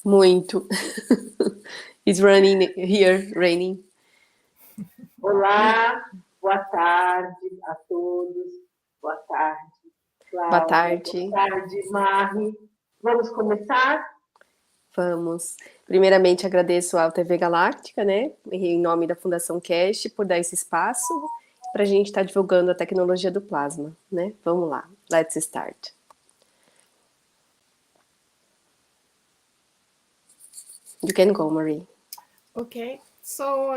Muito. It's raining here, raining. Olá, boa tarde a todos. Boa tarde, Cláudia. Boa tarde. Boa tarde, Marie. Vamos começar? Vamos. Primeiramente, agradeço ao TV Galáctica, né, em nome da Fundação Cast, por dar esse espaço para a gente estar divulgando a tecnologia do plasma, né? Vamos lá, let's start. You can go, Marie. Okay, so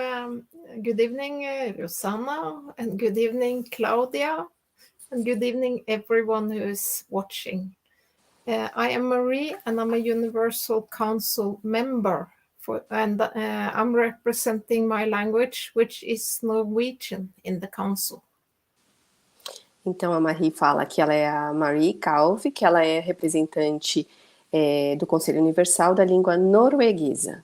good evening, Rosanna, and good evening, Claudia, and good evening, everyone who is watching. I am Marie, and I'm a Universal Council member, and I'm representing my language, which is Norwegian, in the council. Então, a Marie fala que ela é a Marie Kalve, que ela é representante do Conselho Universal da língua norueguesa.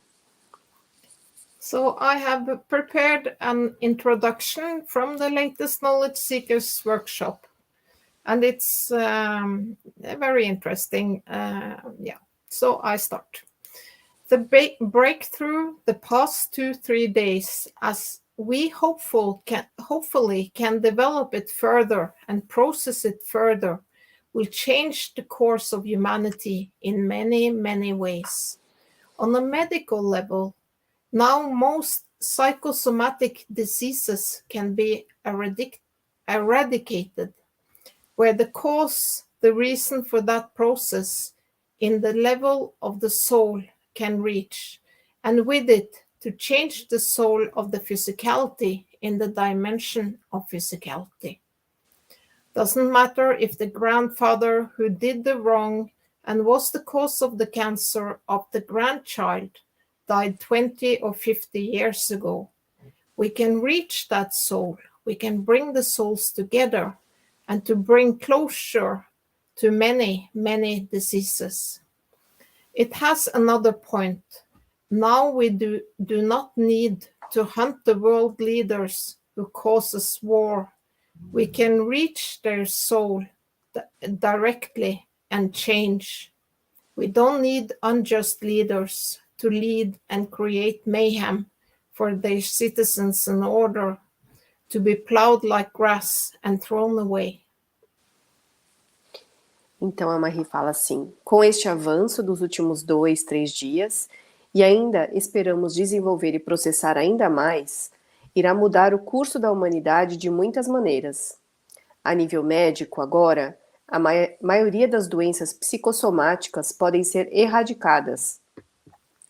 So I have prepared an introduction from the latest Knowledge Seekers workshop. And it's very interesting. So I start. The breakthrough the past 2-3 days, as we hopefully can develop it further and process it further, will change the course of humanity in many, many ways. On a medical level, now most psychosomatic diseases can be eradicated, where the cause, the reason for that process in the level of the soul can reach, and with it to change the soul of the physicality in the dimension of physicality. Doesn't matter if the grandfather who did the wrong and was the cause of the cancer of the grandchild died 20 or 50 years ago. We can reach that soul. We can bring the souls together and to bring closure to many, many diseases. It has another point. Now we do not need to hunt the world leaders who causes war. We can reach their soul directly and change. We don't need unjust leaders to lead and create mayhem for their citizens in order to be plowed like grass and thrown away. Então a Marie fala assim: com este avanço dos últimos 2-3 dias, e ainda esperamos desenvolver e processar ainda mais, irá mudar o curso da humanidade de muitas maneiras. A nível médico, agora, a maioria das doenças psicossomáticas podem ser erradicadas,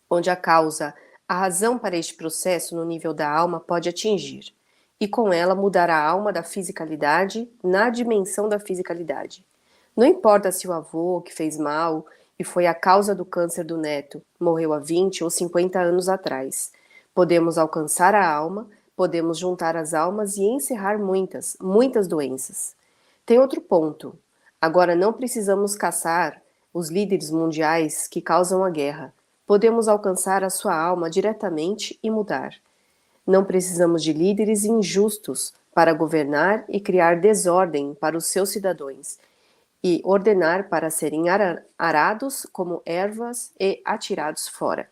onde a causa, a razão para este processo no nível da alma pode atingir, e com ela mudar a alma da fisicalidade na dimensão da fisicalidade. Não importa se o avô que fez mal e foi a causa do câncer do neto morreu há 20 ou 50 anos atrás. Podemos alcançar a alma, podemos juntar as almas e encerrar muitas, muitas doenças. Tem outro ponto. Agora não precisamos caçar os líderes mundiais que causam a guerra. Podemos alcançar a sua alma diretamente e mudar. Não precisamos de líderes injustos para governar e criar desordem para os seus cidadãos e ordenar para serem arados como ervas e atirados fora.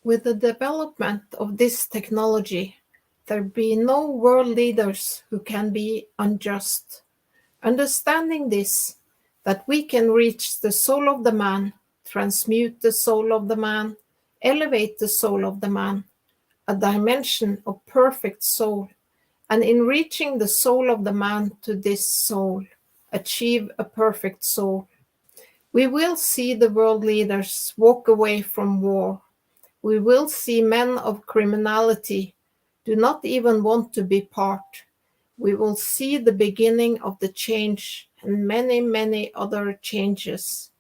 With the development of this technology, there be no world leaders who can be unjust. Understanding this, that we can reach the soul of the man, transmute the soul of the man, elevate the soul of the man, a dimension of perfect soul, and in reaching the soul of the man to this soul, achieve a perfect soul. We will see the world leaders walk away from war. We will see men of criminality do not even want to be part. We will see the beginning of the change and many, many other changes.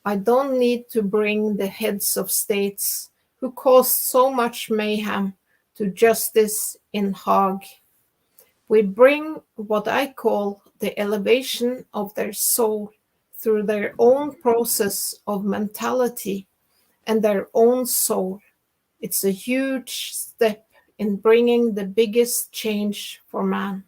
I don't need to bring the heads of states who caused so much mayhem to justice in Hague. We bring what I call the elevation of their soul through their own process of mentality and their own soul. It's a huge step in bringing the biggest change for man.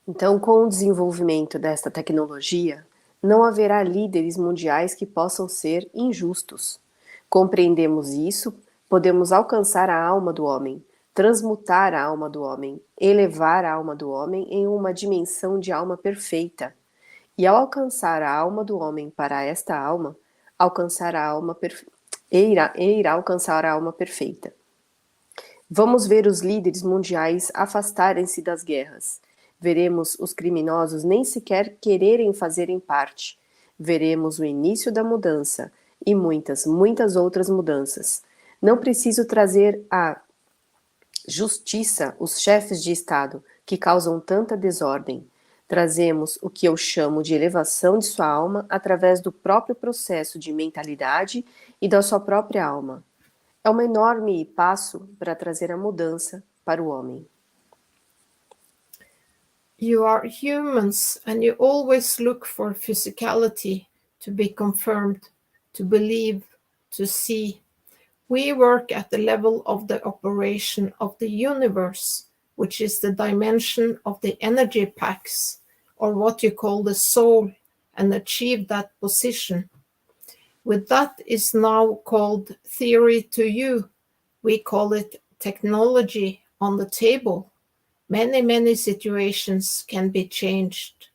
Então, com o desenvolvimento desta tecnologia, Não haverá líderes mundiais que possam ser injustos. Compreendemos isso, podemos alcançar a alma do homem, transmutar a alma do homem, elevar a alma do homem em uma dimensão de alma perfeita. E ao alcançar a alma do homem para esta alma, alcançar a alma irá alcançar a alma perfeita. Vamos ver os líderes mundiais afastarem-se das guerras. Veremos os criminosos nem sequer quererem fazerem parte. Veremos o início da mudança e muitas, muitas outras mudanças. Não preciso trazer à justiça os chefes de Estado que causam tanta desordem. Trazemos o que eu chamo de elevação de sua alma através do próprio processo de mentalidade e da sua própria alma. É um enorme passo para trazer a mudança para o homem. You are humans and you always look for physicality to be confirmed, to believe, to see. We work at the level of the operation of the universe, which is the dimension of the energy packs, or what you call the soul, and achieve that position. With that is now called theory to you. We call it technology on the table. Many situations can be changed.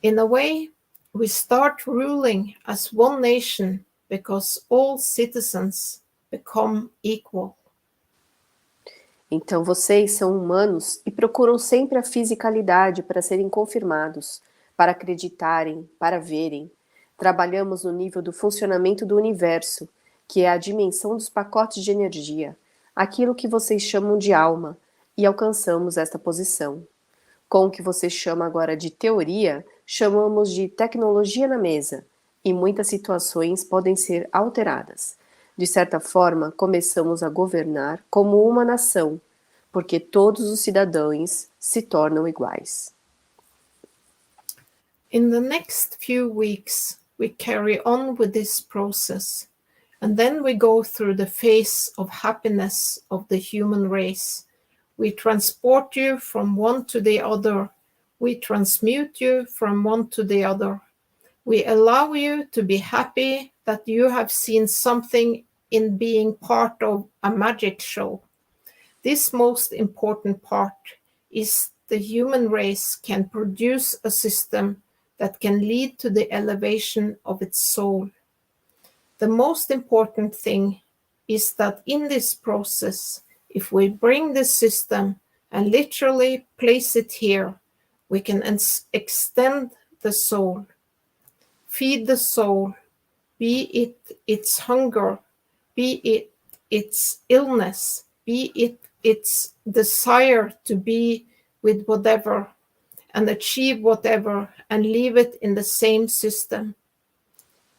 In a way, we start ruling as one nation because all citizens become equal. Então vocês são humanos e procuram sempre a fisicalidade para serem confirmados, para acreditarem, para verem. Trabalhamos no nível do funcionamento do universo, que é a dimensão dos pacotes de energia, aquilo que vocês chamam de alma, e alcançamos esta posição. Com o que você chama agora de teoria, chamamos de tecnologia na mesa, e muitas situações podem ser alteradas. De certa forma, começamos a governar como uma nação, porque todos os cidadãos se tornam iguais. In the next few weeks, we carry on with this process, and then we go through the phase of happiness of the human race. We transport you from one to the other. We transmute you from one to the other. We allow you to be happy that you have seen something in being part of a magic show. This most important part is the human race can produce a system that can lead to the elevation of its soul. The most important thing is that in this process, if we bring the system and literally place it here, we can extend the soul, feed the soul, be it its hunger, be it its illness, be it its desire to be with whatever and achieve whatever and leave it in the same system.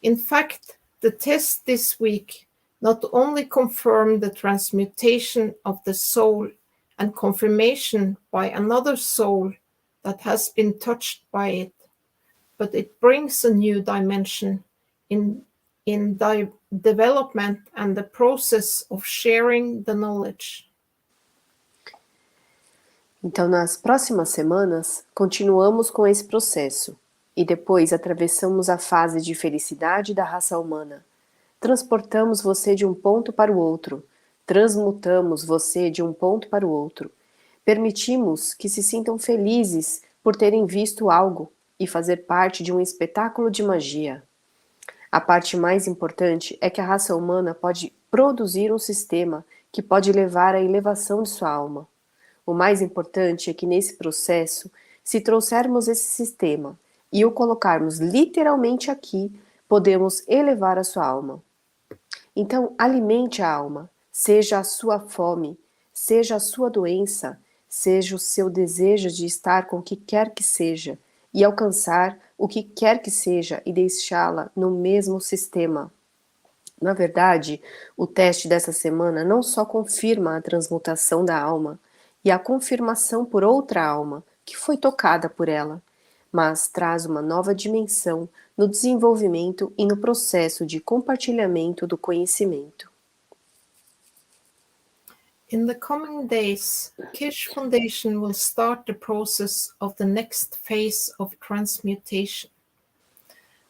In fact, the test this week not only confirmed the transmutation of the soul and confirmation by another soul that has been touched by it, but it brings a new dimension in development and the process of sharing the knowledge. Então, nas próximas semanas, continuamos com esse processo e depois atravessamos a fase de felicidade da raça humana. Transportamos você de um ponto para o outro, transmutamos você de um ponto para o outro. Permitimos que se sintam felizes por terem visto algo e fazer parte de um espetáculo de magia. A parte mais importante é que a raça humana pode produzir um sistema que pode levar à elevação de sua alma. O mais importante é que nesse processo, se trouxermos esse sistema e o colocarmos literalmente aqui, podemos elevar a sua alma. Então, alimente a alma, seja a sua fome, seja a sua doença, seja o seu desejo de estar com o que quer que seja e alcançar o que quer que seja e deixá-la no mesmo sistema. Na verdade, o teste dessa semana não só confirma a transmutação da alma e a confirmação por outra alma que foi tocada por ela, mas traz uma nova dimensão no desenvolvimento e no processo de compartilhamento do conhecimento. In the coming days, Kish Foundation will start the process of the next phase of transmutation.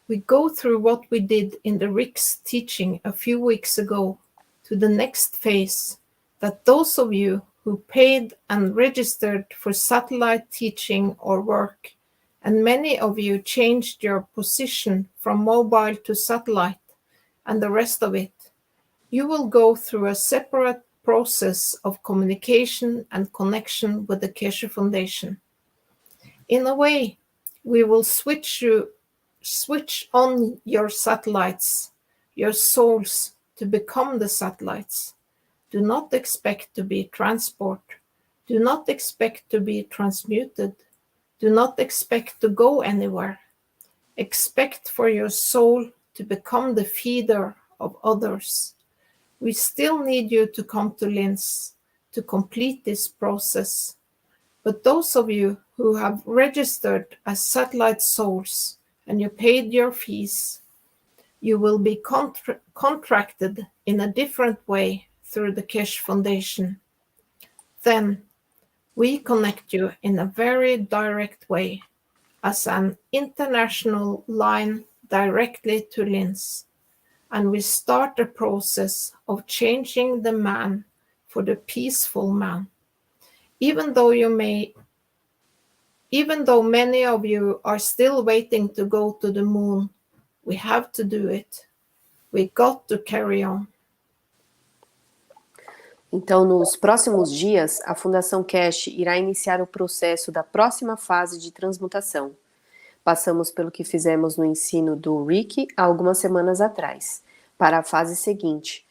we go through what we did in the RICS teaching a few weeks ago to the next phase, that those of you who paid and registered for satellite teaching or work, and many of you changed your position from mobile to satellite and the rest of it, you will go through a separate process of communication and connection with the Keshe Foundation. In a way, we will switch on your satellites, your souls, to become the satellites. Do not expect to be transport. Do not expect to be transmuted. Do not expect to go anywhere. Expect for your soul to become the feeder of others. We still need you to come to Linz to complete this process. But those of you who have registered as satellite souls and you paid your fees, you will be contracted in a different way through the Keshe Foundation. Then we connect you in a very direct way as an international line directly to Linz, and we start the process of changing the man for the peaceful man. Even though many of you are still waiting to go to the moon, we have to do it. We got to carry on. Então, nos próximos dias, a Fundação Keshe irá iniciar o processo da próxima fase de transmutação. Passamos pelo que fizemos no ensino do Rick há algumas semanas atrás, para a fase seguinte,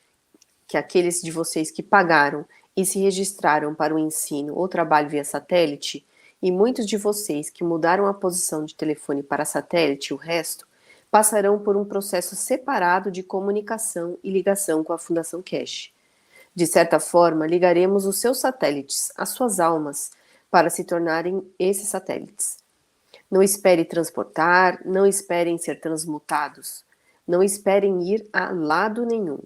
que aqueles de vocês que pagaram e se registraram para o ensino ou trabalho via satélite, e muitos de vocês que mudaram a posição de telefone para satélite, o resto, passarão por um processo separado de comunicação e ligação com a Fundação Keshe. De certa forma, ligaremos os seus satélites, as suas almas, para se tornarem esses satélites. Não espere transportar, não esperem ser transmutados, não esperem ir a lado nenhum.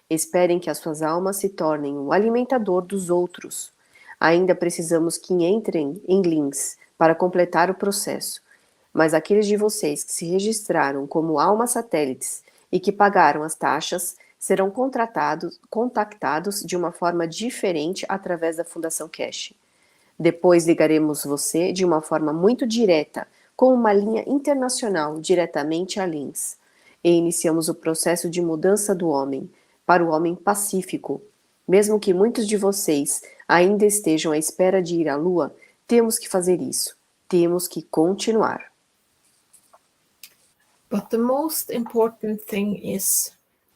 Esperem que as suas almas se tornem o alimentador dos outros. Ainda precisamos que entrem em Linz para completar o processo, mas aqueles de vocês que se registraram como almas satélites e que pagaram as taxas serão contactados de uma forma diferente através da Fundação Keshe. Depois ligaremos você de uma forma muito direta, com uma linha internacional diretamente a Linz, e iniciamos o processo de mudança do homem para o homem pacífico. Mesmo que muitos de vocês ainda estejam à espera de ir à Lua, temos que fazer isso. Temos que continuar. But the most important thing is,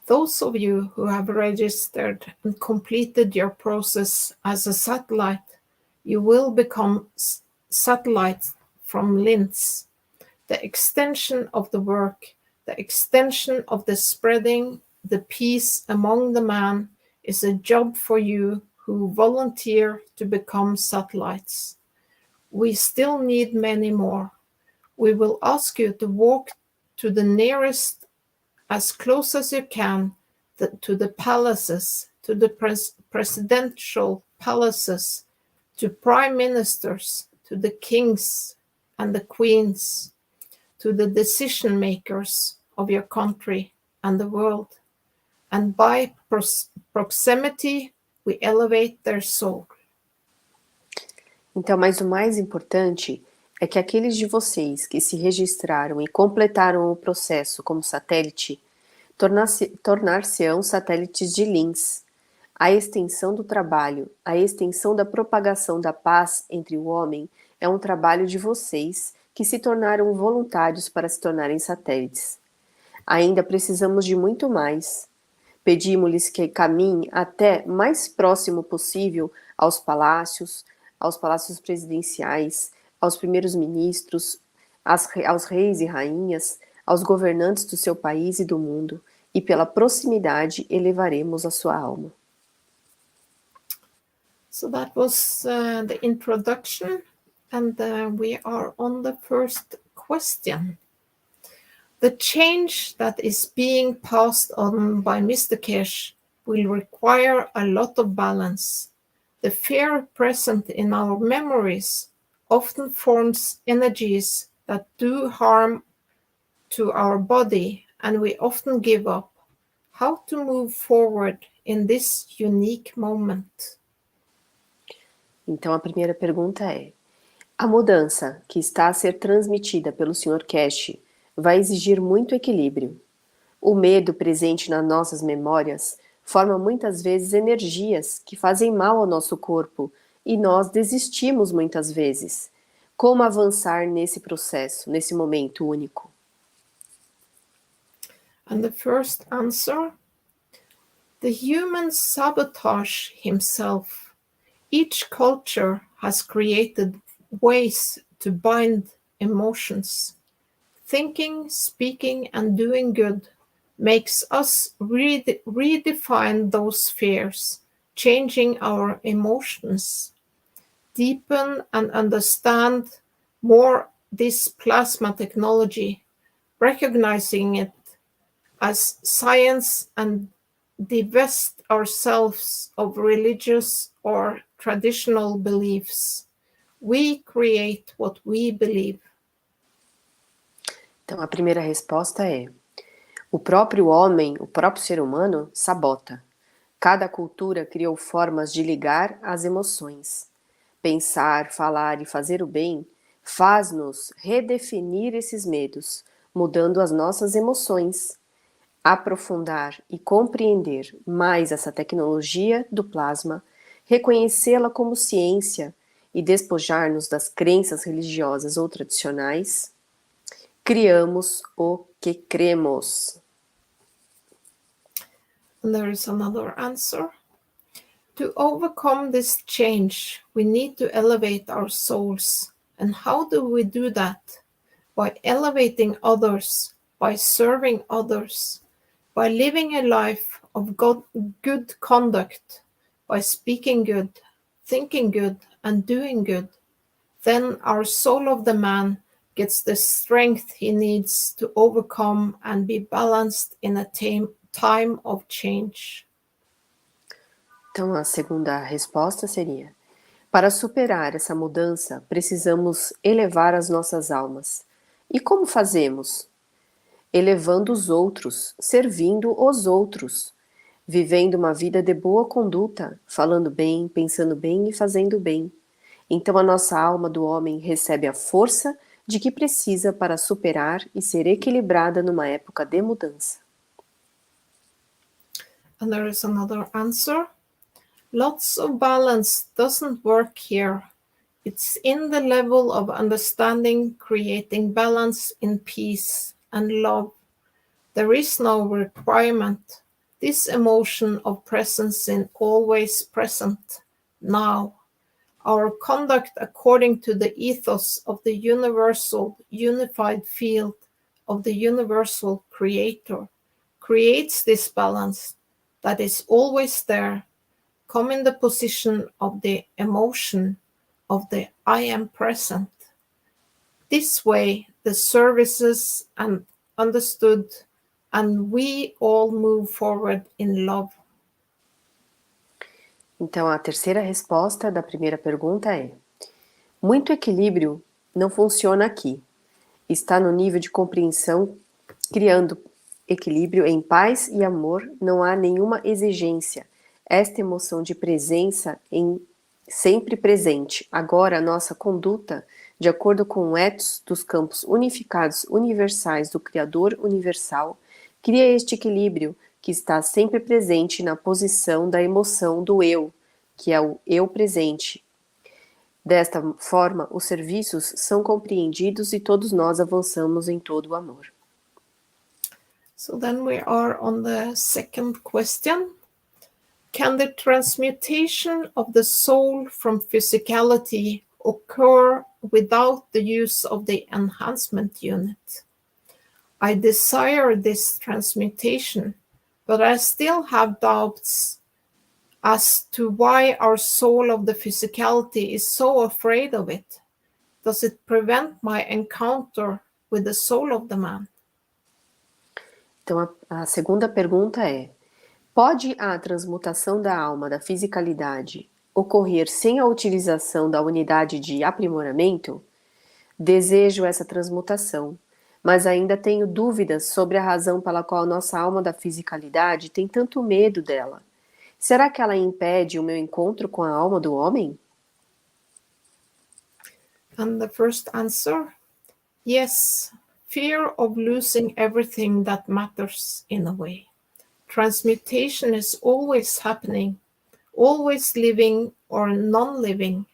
those of you who have registered and completed your process as a satellite, you will become satellites from Linz. The extension of the work, the extension of the spreading the peace among the man is a job for you who volunteer to become satellites. We still need many more. We will ask you to walk to the nearest, as close as you can, to the palaces, to the presidential palaces, to prime ministers, to the kings and the queens, to the decision makers of your country and the world. And by proximity, we elevate their soul. Então, mas o mais importante é que aqueles de vocês que se registraram e completaram o processo como satélite, tornar-se-ão satélites de Linz. A extensão do trabalho, a extensão da propagação da paz entre o homem é um trabalho de vocês que se tornaram voluntários para se tornarem satélites. Ainda precisamos de muito mais. Pedimos-lhes que caminhem até mais próximo possível aos palácios presidenciais, aos primeiros ministros, aos reis e rainhas, aos governantes do seu país e do mundo, e pela proximidade elevaremos a sua alma. So that was the introduction, and we are on the first question. The change that is being passed on by Mr. Keshe will require a lot of balance. The fear present in our memories often forms energies that do harm to our body and we often give up. How to move forward in this unique moment? Então a primeira pergunta é: a mudança que está a ser transmitida pelo Sr. Cash vai exigir muito equilíbrio. O medo presente nas nossas memórias forma muitas vezes energias que fazem mal ao nosso corpo e nós desistimos muitas vezes. Como avançar nesse processo, nesse momento único? And the first answer, the human sabotage himself. Each culture has created ways to bind emotions. Thinking, speaking, and doing good makes us redefine those fears, changing our emotions, deepen and understand more this plasma technology, recognizing it as science and divest ourselves of religious or traditional beliefs. We create what we believe. Então a primeira resposta é: o próprio homem, o próprio ser humano, sabota. Cada cultura criou formas de ligar as emoções. Pensar, falar e fazer o bem faz-nos redefinir esses medos, mudando as nossas emoções. Aprofundar e compreender mais essa tecnologia do plasma, reconhecê-la como ciência e despojar-nos das crenças religiosas ou tradicionais, criamos o que cremos. And there is another answer. To overcome this change, we need to elevate our souls. And how do we do that? By elevating others, by serving others, by living a life of good conduct, by speaking good, thinking good, and doing good. Then our soul of the man gets the strength he needs to overcome and be balanced in a time of change. Então a segunda resposta seria: para superar essa mudança, precisamos elevar as nossas almas. E como fazemos? Elevando os outros, servindo os outros, vivendo uma vida de boa conduta, falando bem, pensando bem e fazendo bem. Então a nossa alma do homem recebe a força de que precisa para superar e ser equilibrada numa época de mudança. And there is another answer. Lots of balance doesn't work here. It's in the level of understanding, creating balance in peace and love. There is no requirement. This emotion of presence in always present, now. Our conduct according to the ethos of the universal unified field of the universal creator creates this balance that is always there. Come in the position of the emotion of the I am present. This way the services and understood and we all move forward in love. Então a terceira resposta da primeira pergunta é: muito equilíbrio não funciona aqui. Está no nível de compreensão, criando equilíbrio em paz e amor, não há nenhuma exigência. Esta emoção de presença sempre presente. Agora a nossa conduta, de acordo com o ethos dos campos unificados universais do Criador universal, cria este equilíbrio que está sempre presente na posição da emoção do eu, que é o eu presente. Desta forma, os serviços são compreendidos e todos nós avançamos em todo o amor. So then we are on the second question. Can the transmutation of the soul from physicality occur without the use of the enhancement unit? I desire this transmutation, but I still have doubts as to why our soul of the physicality is so afraid of it. Does it prevent my encounter with the soul of the man? Então a segunda pergunta é: pode a transmutação da alma da fisicalidade ocorrer sem a utilização da unidade de aprimoramento? Desejo essa transmutação, mas ainda tenho dúvidas sobre a razão pela qual a nossa alma da fisicalidade tem tanto medo dela. Será que ela impede o meu encontro com a alma do homem? And the first answer, yes, fear of losing everything that matters in a way. Transmutation is always happening, always living or non-living.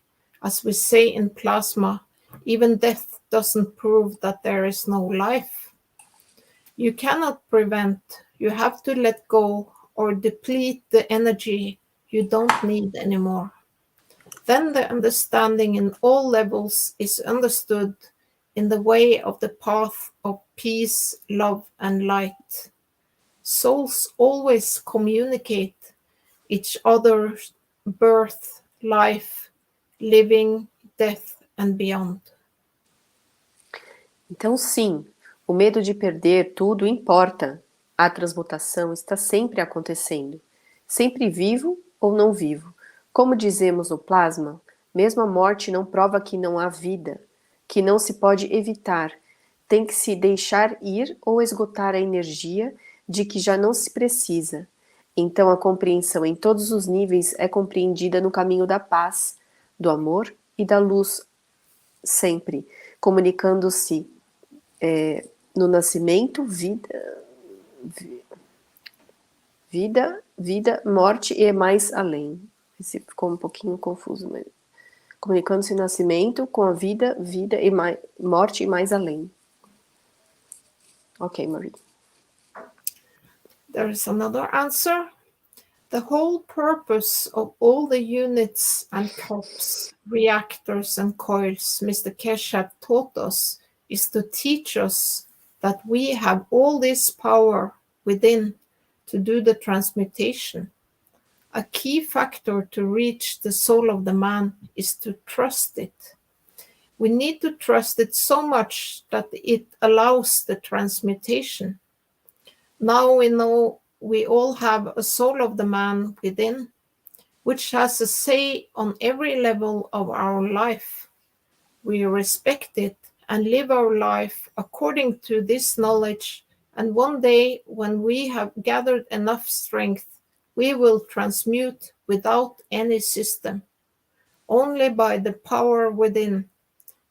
As we say in plasma, even death doesn't prove that there is no life. You cannot prevent, you have to let go or deplete the energy you don't need anymore. Then the understanding in all levels is understood in the way of the path of peace, love, and light. Souls always communicate each other's birth, life, living, death, and beyond. Então, sim, o medo de perder tudo importa. A transmutação está sempre acontecendo, sempre vivo ou não vivo. Como dizemos no plasma, mesmo a morte não prova que não há vida, que não se pode evitar. Tem que se deixar ir ou esgotar a energia de que já não se precisa. Então a compreensão em todos os níveis é compreendida no caminho da paz, do amor e da luz, sempre, comunicando-se no nascimento, vida, morte e mais além. Esse ficou um pouquinho confuso, mas comunicando-se no nascimento com a vida e morte e mais além. Ok, Marie. There is another answer. The whole purpose of all the units and cups, reactors and coils Mr. Keshav taught us is to teach us that we have all this power within to do the transmutation. A key factor to reach the soul of the man is to trust it. We need to trust it so much that it allows the transmutation. Now we know we all have a soul of the man within, which has a say on every level of our life. We respect it and live our life according to this knowledge, and one day when we have gathered enough strength, we will transmute without any system, only by the power within.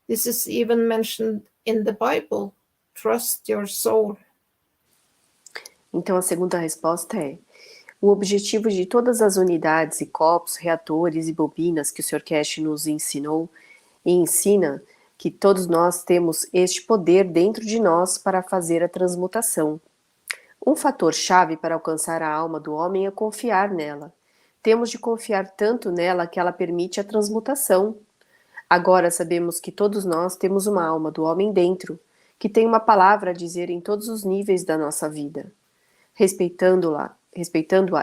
This is even mentioned in the Bible. Trust your soul. Então a segunda resposta é: o objetivo de todas as unidades e copos, reatores e bobinas que o Sr. Cash nos ensinou e ensina que todos nós temos este poder dentro de nós para fazer a transmutação. Um fator-chave para alcançar a alma do homem é confiar nela. Temos de confiar tanto nela que ela permite a transmutação. Agora sabemos que todos nós temos uma alma do homem dentro, que tem uma palavra a dizer em todos os níveis da nossa vida. Respeitando-a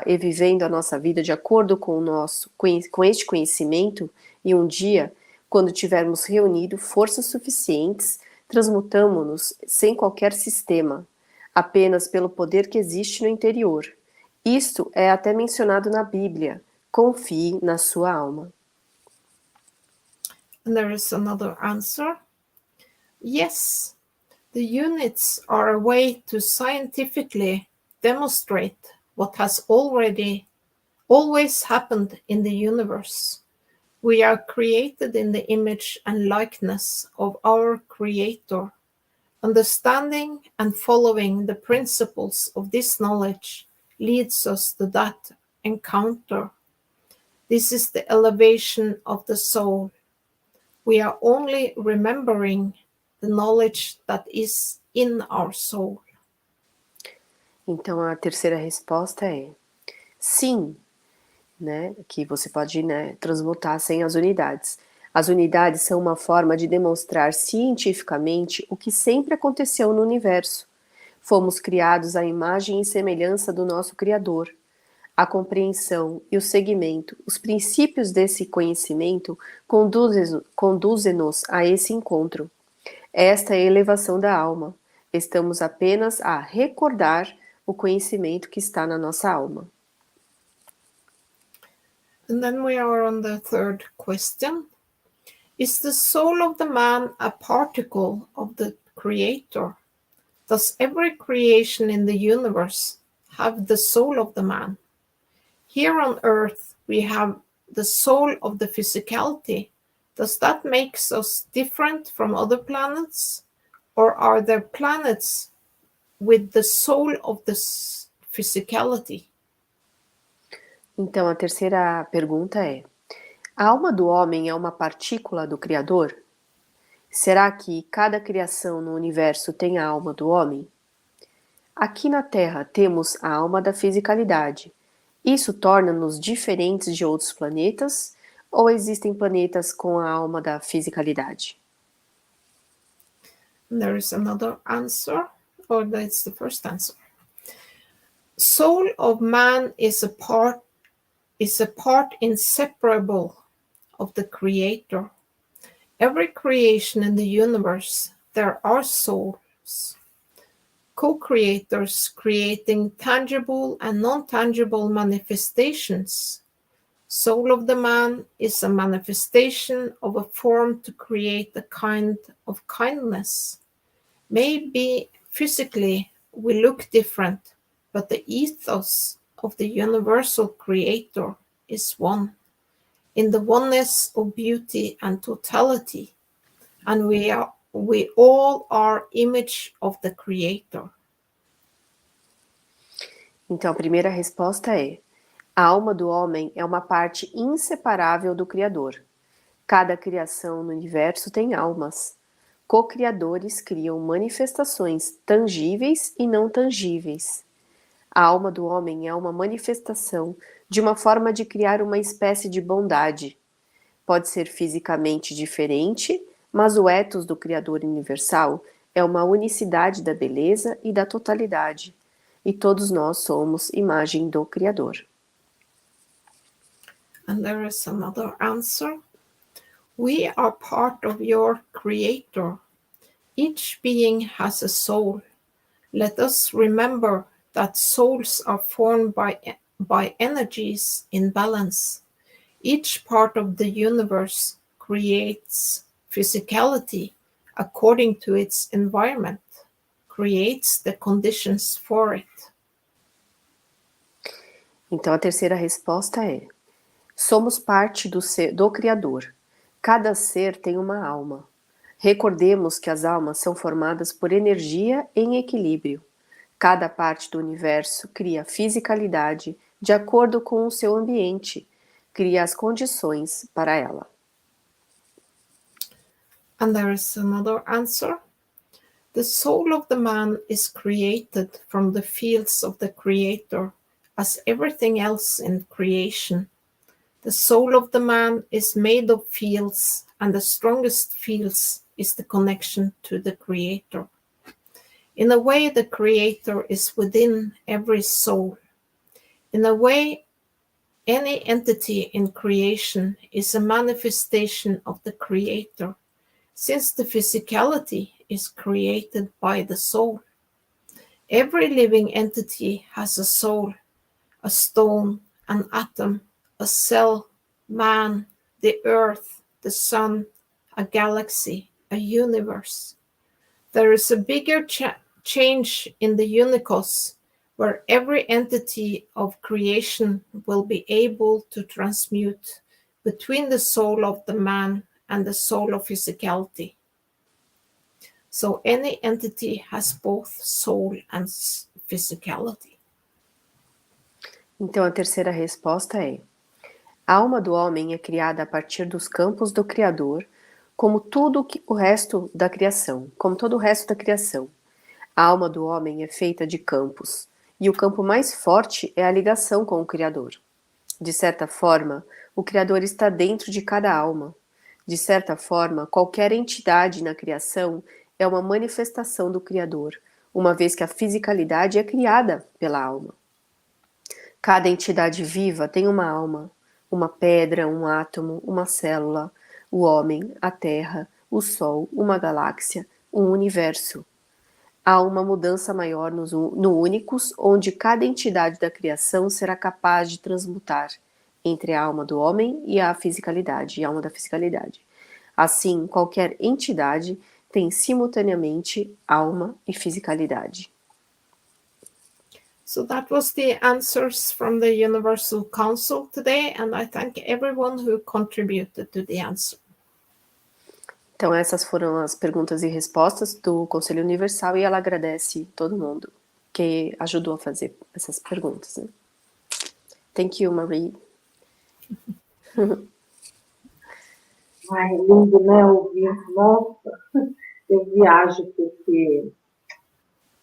e vivendo a nossa vida de acordo com este conhecimento, e um dia, quando tivermos reunido forças suficientes, transmutamo-nos sem qualquer sistema, apenas pelo poder que existe no interior. Isto é até mencionado na Bíblia. Confie na sua alma. And there is another answer. Yes, the units are a way to scientifically demonstrate what has always happened in the universe. We are created in the image and likeness of our Creator. Understanding and following the principles of this knowledge leads us to that encounter. This is the elevation of the soul. We are only remembering the knowledge that is in our soul. Então a terceira resposta é sim, né? Que você pode, né, transmutar sem as unidades. As unidades são uma forma de demonstrar cientificamente o que sempre aconteceu no universo. Fomos criados à imagem e semelhança do nosso Criador. A compreensão e o seguimento, os princípios desse conhecimento conduzem-nos a esse encontro. Esta é a elevação da alma. Estamos apenas a recordar o conhecimento que está na nossa alma. And then we are on the third question. Is the soul of the man a particle of the Creator? Does every creation in the universe have the soul of the man? Here on Earth, we have the soul of the physicality. Does that make us different from other planets? Or are there planets with the soul of the physicality? Então, a terceira pergunta é: a alma do homem é uma partícula do Criador? Será que cada criação no universo tem a alma do homem? Aqui na Terra temos a alma da fisicalidade. Isso torna-nos diferentes de outros planetas? Ou existem planetas com a alma da fisicalidade? There is another answer, or that's the first answer. Soul of man is a part inseparable of the Creator. Every creation in the universe, there are souls, co-creators creating tangible and non-tangible manifestations. Soul of the man is a manifestation of a form to create a kind of kindness. Maybe physically we look different, but the ethos of the universal Creator is one, in the oneness of beauty and totality, and we all are image of the Creator. Então, a primeira resposta é: a alma do homem é uma parte inseparável do Criador. Cada criação no universo tem almas. Co-criadores criam manifestações tangíveis e não tangíveis. A alma do homem é uma manifestação de uma forma de criar uma espécie de bondade. Pode ser fisicamente diferente, mas o ethos do Criador universal é uma unicidade da beleza e da totalidade. E todos nós somos imagem do Criador. And there is another answer. We are part of your Creator. Each being has a soul. Let us remember that souls are formed by energies in balance. Each part of the universe creates physicality according to its environment, creates the conditions for it. Então, a terceira resposta é: somos parte do Criador. Cada ser tem uma alma. Recordemos que as almas são formadas por energia em equilíbrio. Cada parte do universo cria fisicalidade de acordo com o seu ambiente, cria as condições para ela. And there is another answer. The soul of the man is created from the fields of the Creator, as everything else in creation. The soul of the man is made of fields, and the strongest fields is the connection to the Creator. In a way, the Creator is within every soul. In a way, any entity in creation is a manifestation of the Creator, since the physicality is created by the soul. Every living entity has a soul, a stone, an atom, a cell, man, the earth, the sun, a galaxy, a universe. There is a bigger change in the unicos, where every entity of creation will be able to transmute between the soul of the man and the soul of physicality. So any entity has both soul and physicality. Então, a terceira resposta é: a alma do homem é criada a partir dos campos do Criador, como todo o resto da criação. A alma do homem é feita de campos, e o campo mais forte é a ligação com o Criador. De certa forma, o Criador está dentro de cada alma. De certa forma, qualquer entidade na criação é uma manifestação do Criador, uma vez que a fisicalidade é criada pela alma. Cada entidade viva tem uma alma, uma pedra, um átomo, uma célula, o homem, a terra, o sol, uma galáxia, um universo. Há uma mudança maior no únicos, onde cada entidade da criação será capaz de transmutar entre a alma do homem e a fisicalidade, e a alma da fisicalidade. Assim, qualquer entidade tem simultaneamente alma e fisicalidade. So that was the answers from the Universal Council today, and I thank everyone who contributed to the answer. Então essas foram as perguntas e respostas do Conselho Universal e ela agradece todo mundo que ajudou a fazer essas perguntas, né? Thank you, Marie. Ai, lindo, né, ouvir. Nossa, eu viajo porque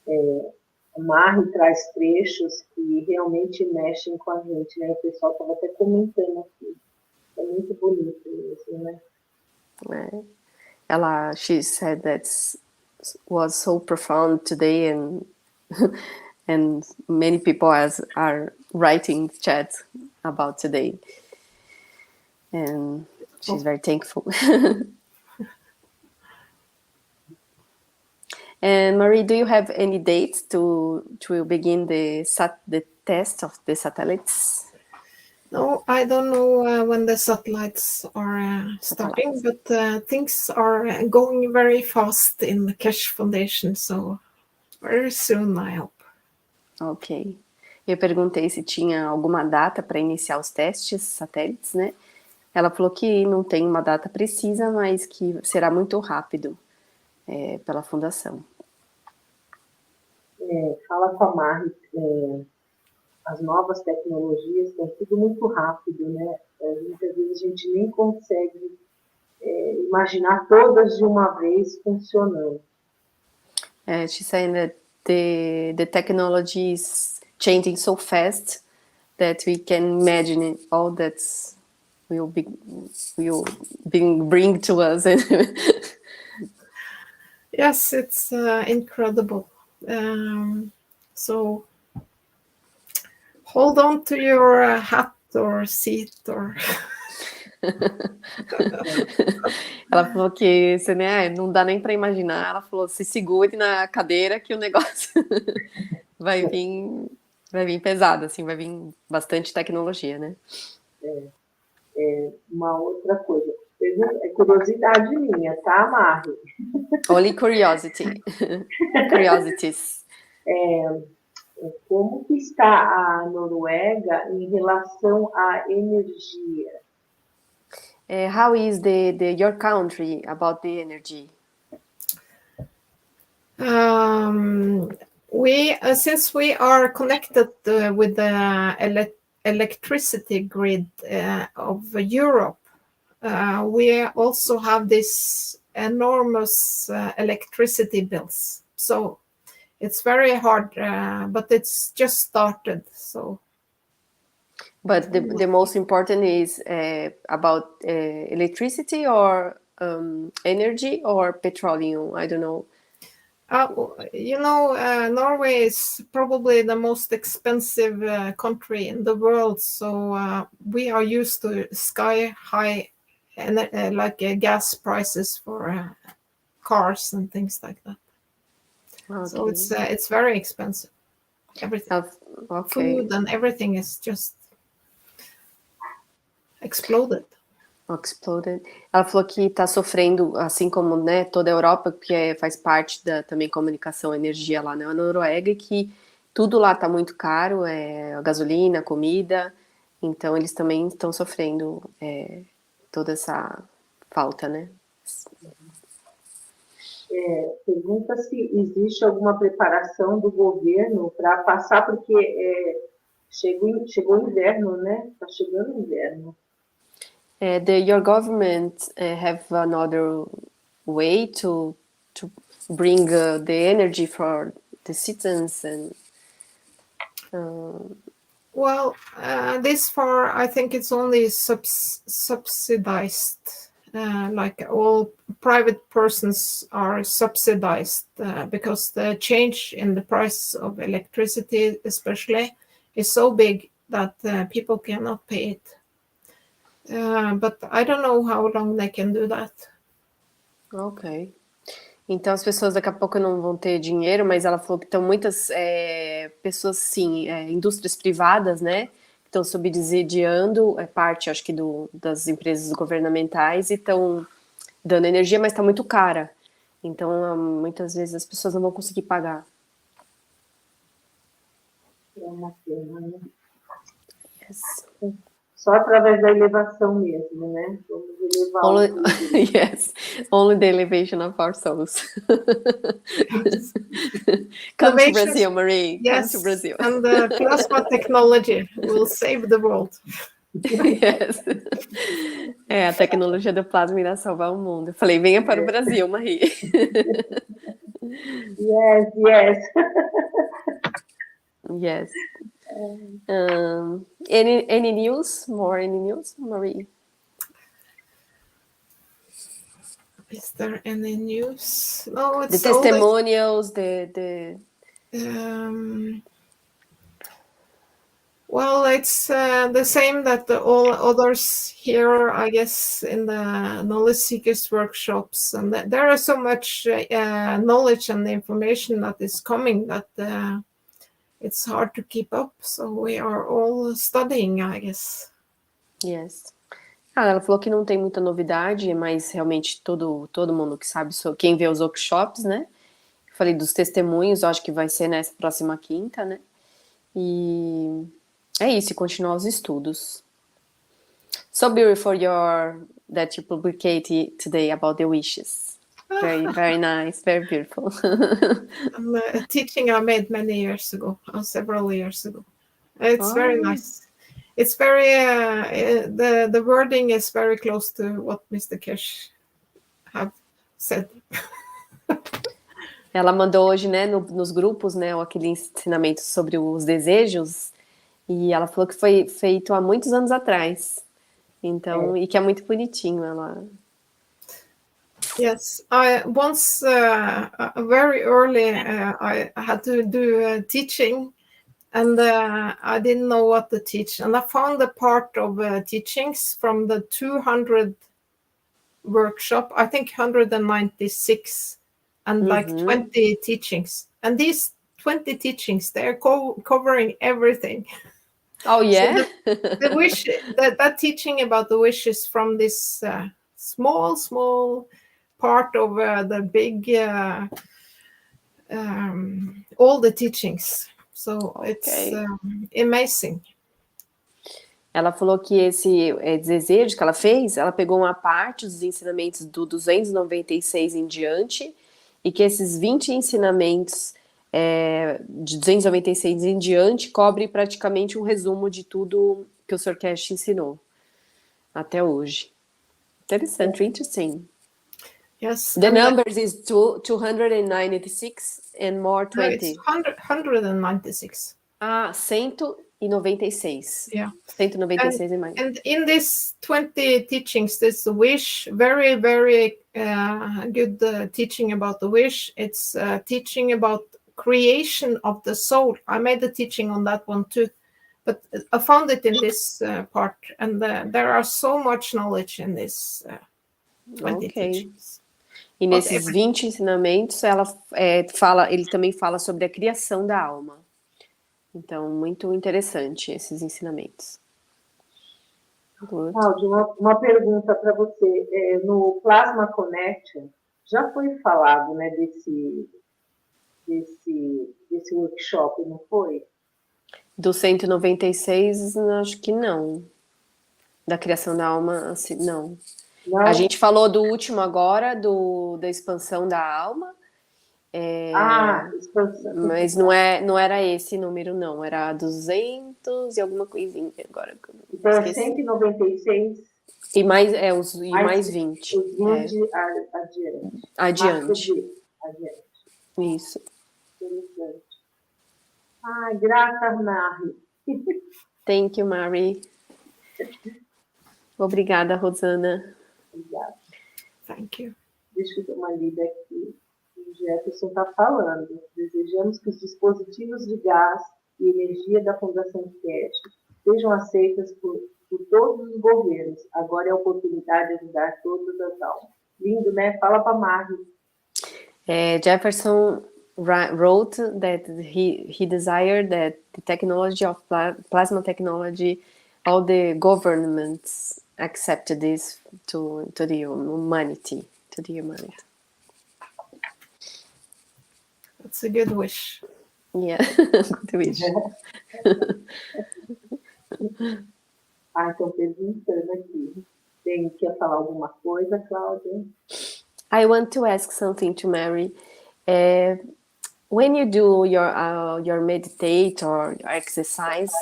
a Marie traz trechos que realmente mexem com a gente, né? O pessoal estava até comentando aqui. É muito bonito mesmo, né? She said that was so profound today, and and many people are writing chat about today, and she's very thankful. And Marie, do you have any dates to begin the test of the satellites? No, I don't know when the satellites are starting, but things are going very fast in the Keshe Foundation, so very soon, I hope. Ok. Eu perguntei se tinha alguma data para iniciar os testes satélites, né? Ela falou que não tem uma data precisa, mas que será muito rápido pela fundação. Fala com a Marie, as novas tecnologias estão tudo muito rápido, né? Muitas vezes a gente nem consegue imaginar todas de uma vez funcionando. She's saying that the technology is changing so fast that we can imagine all that will bring to us. Yes, it's incredible. So hold on to your hat or seat or... Ela falou que né, não dá nem para imaginar. Ela falou, se segure na cadeira que o negócio vai vir pesado, assim, vai vir bastante tecnologia, né? Uma outra coisa, é curiosidade minha, tá, Marie? Only curiosity. Curiosities. Como que está a Noruega em relação à energia? How is your country about the energy? Since we are connected with the electricity grid of Europe, we also have this enormous electricity bills. So it's very hard, but it's just started. So. But the most important is about electricity or energy or petroleum. I don't know. Norway is probably the most expensive country in the world. So we are used to sky high, gas prices for cars and things like that. Okay. So it's very expensive. Everything, food and everything is just exploded. Ela falou que está sofrendo, assim como, né, toda a Europa, que faz parte da também comunicação, energia lá na Noruega, e que tudo lá está muito caro, a gasolina, a comida, então eles também estão sofrendo toda essa falta, né? Pergunta se existe alguma preparação do governo para passar, porque chegou o inverno, né? Está chegando o inverno. Your government have another way to bring the energy for the citizens and. Well, this far I think it's only subsidized. Like all private persons are subsidized because the change in the price of electricity, especially, is so big that people cannot pay it. But I don't know how long they can do that. Ok. Então as pessoas daqui a pouco não vão ter dinheiro, mas ela falou que estão muitas pessoas, sim, indústrias privadas, né? Estão subsidiando parte, acho que das empresas governamentais e estão dando energia, mas está muito cara. Então, muitas vezes as pessoas não vão conseguir pagar. É uma pena, né? Yes. Só através da elevação mesmo, né? Vamos elevar Only, o mundo. yes, only the elevation of our souls. Come to Brazil, Marie. Come to Yes, Brazil. and the plasma technology will save the world. Yes. A tecnologia do plasma irá salvar o mundo. Eu falei, venha para o Brasil, Marie. Yes, yes. Yes. Any news? More any news, Marie? Is there any news? No, The it's testimonials, well, it's the same that all others here, I guess, in the knowledge seekers workshops, and there are so much knowledge and information that is coming that it's hard to keep up. So we are all studying, I guess. Yes. Ela falou que não tem muita novidade, mas realmente todo mundo que sabe, quem vê os workshops, né? Falei dos testemunhos, acho que vai ser nessa próxima quinta, né? E é isso, continuar os estudos. So beautiful that you publicated today about the wishes. Very, very nice, very beautiful. A teaching I made many years ago, several years ago. It's very nice. It's very the wording is very close to what Mr. Kirsch have said. Ela mandou hoje, né, nos grupos, né, aquele ensinamento sobre os desejos, e ela falou que foi feito há muitos anos atrás. Então, e que é muito bonitinho, ela. Yes, I once very early I had to do teaching, and I didn't know what to teach, and I found a part of teachings from the 200 workshop, I think 196, and like 20 teachings, and these 20 teachings, they're covering everything. Oh yeah. So the wish, that teaching about the wishes from this small part of the big all the teachings. So it's amazing. Ela falou que esse desejo que ela fez, ela pegou uma parte dos ensinamentos do 296 em diante, e que esses 20 ensinamentos de 296 em diante cobre praticamente um resumo de tudo que o Sr. Cash ensinou até hoje. Interessante, interesting. Yes. The numbers is 296 and more 20. No, it's 196. 196. Yeah. 196 e mais. And in these 20 teachings, there's the wish, very, very good teaching about the wish. It's teaching about creation of the soul. I made the teaching on that one too, but I found it in this part, and there are so much knowledge in this 20 teachings. E nesses 20 ensinamentos, ele também fala sobre a criação da alma. Então, muito interessante esses ensinamentos. Cláudia, uma pergunta para você. No Plasma Connection, já foi falado, né, desse workshop, não foi? Do 196, acho que não. Da criação da alma, assim, não. A gente falou do último agora, da expansão da alma. Expansão. Mas não era esse número, não. Era 200 e alguma coisinha. Agora, então é 196. E mais 20. Os 20 adiante. Isso. Interessante. Grata, Marie. Thank you, Marie. Obrigada, Rosana. Obrigada. Thank you. Deixa eu dar uma lida aqui. O Jefferson está falando. Desejamos que os dispositivos de gás e energia da Fundação Quer sejam aceitas por todos os governos. Agora é a oportunidade de ajudar todas as almas. Lindo, né? Fala para a Marie. Jefferson wrote that he desired that the technology of plasma technology, all the governments accepted this to the humanity. That's a good wish. Yeah, good wish. Então perguntando aqui. Quer falar alguma coisa, Cláudia? I want to ask something to Mary. When you do your meditate or exercise,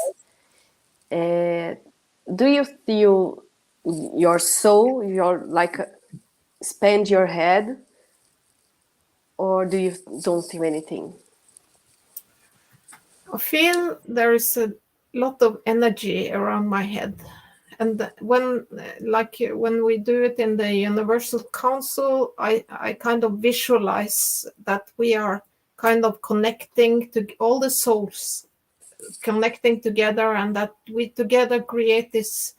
do you feel your soul, expand your head, or do you don't feel anything? I feel there is a lot of energy around my head. And when we do it in the Universal Council, I kind of visualize that we are kind of connecting to all the souls, connecting together, and that we together create this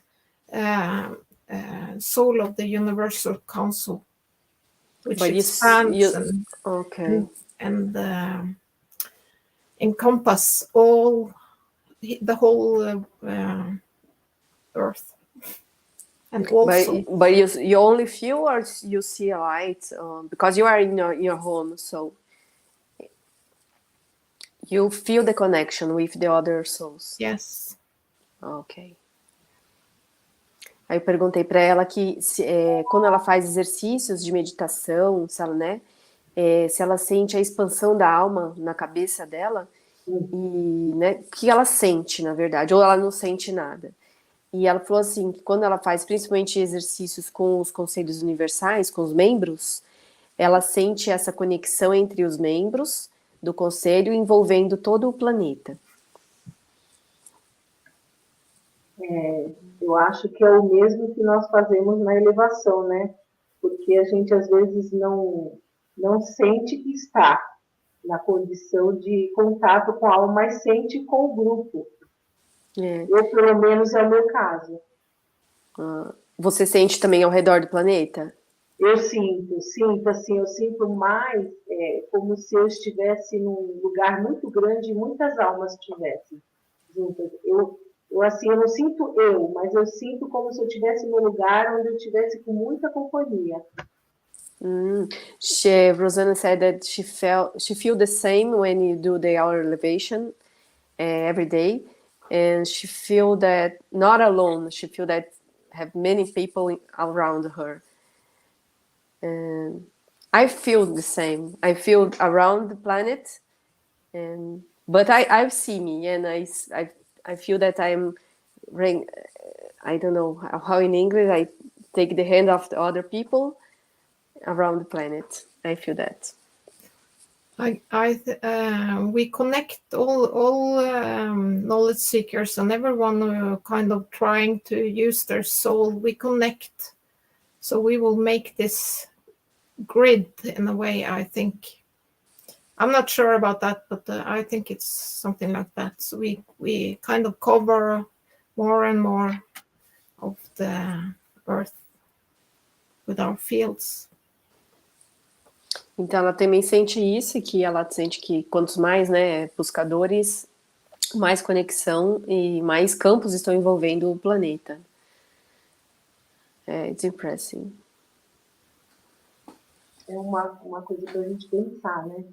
soul of the Universal Council, which expands and encompass the whole Earth. And also, but you only feel, or you see a light, because you are in your home, so you feel the connection with the other souls. Yes. Ok. Aí eu perguntei para ela que quando ela faz exercícios de meditação, se ela sente a expansão da alma na cabeça dela, e, né, o que ela sente, na verdade, ou ela não sente nada. E ela falou assim, que quando ela faz principalmente exercícios com os conselhos universais, com os membros, ela sente essa conexão entre os membros do conselho envolvendo todo o planeta. Eu acho que é o mesmo que nós fazemos na elevação, né? Porque a gente às vezes não sente que está na condição de contato com a alma, mas sente com o grupo. Eu, pelo menos, é o meu caso. Você sente também ao redor do planeta? Eu sinto mais como se eu estivesse num lugar muito grande e muitas almas estivessem juntas. Eu não sinto mas eu sinto como se eu estivesse num lugar onde eu estivesse com muita companhia. Rosanna said that she feel the same when you do the hour elevation every day, and she feel that not alone. She feel that have many people around her. And I feel the same. I feel around the planet, but I see me, and I feel that I'm. I don't know how in English I take the hand of the other people around the planet. I feel that. We connect all knowledge seekers and everyone kind of trying to use their soul. We connect, so we will make this grid in a way. I think I'm not sure about that, but I think it's something like that. So we kind of cover more and more of the Earth with our fields. Então ela também sente isso, que ela sente que quantos mais, né, buscadores, mais conexão e mais campos estão envolvendo o planeta. It's impressive. É uma coisa para a gente pensar, né?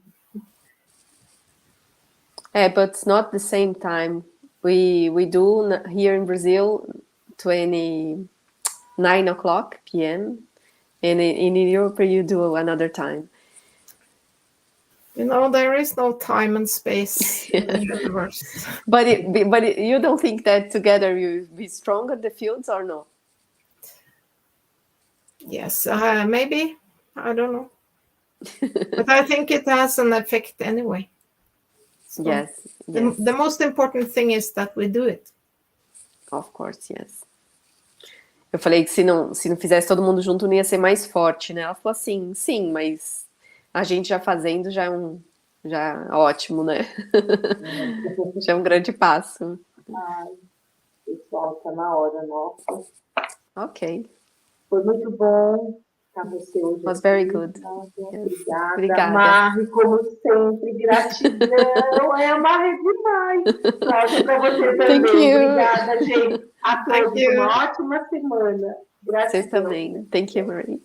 But it's not the same time. We do here in Brazil 9 o'clock p.m. and in Europe you do another time. You know, there is no time and space in the universe. But you don't think that together you be stronger, the fields, or no? Yes, maybe. I don't know. But I think it has an effect anyway. So Yes. The most important thing is that we do it. Of course, yes. Eu falei que se não fizesse todo mundo junto não ia ser mais forte, né? Ela falou assim, sim, mas a gente já fazendo já é ótimo, né? Já é um grande passo. Pessoal, tá na hora, nossa. Ok. Foi muito bom estar você hoje. Was very good. Yes. Obrigada. Marie, como sempre, gratidão. Marie demais. Cláudia, para você também. Thank you. Obrigada, gente. A todos uma ótima semana. Gratidão. Vocês também. Thank you, Marie.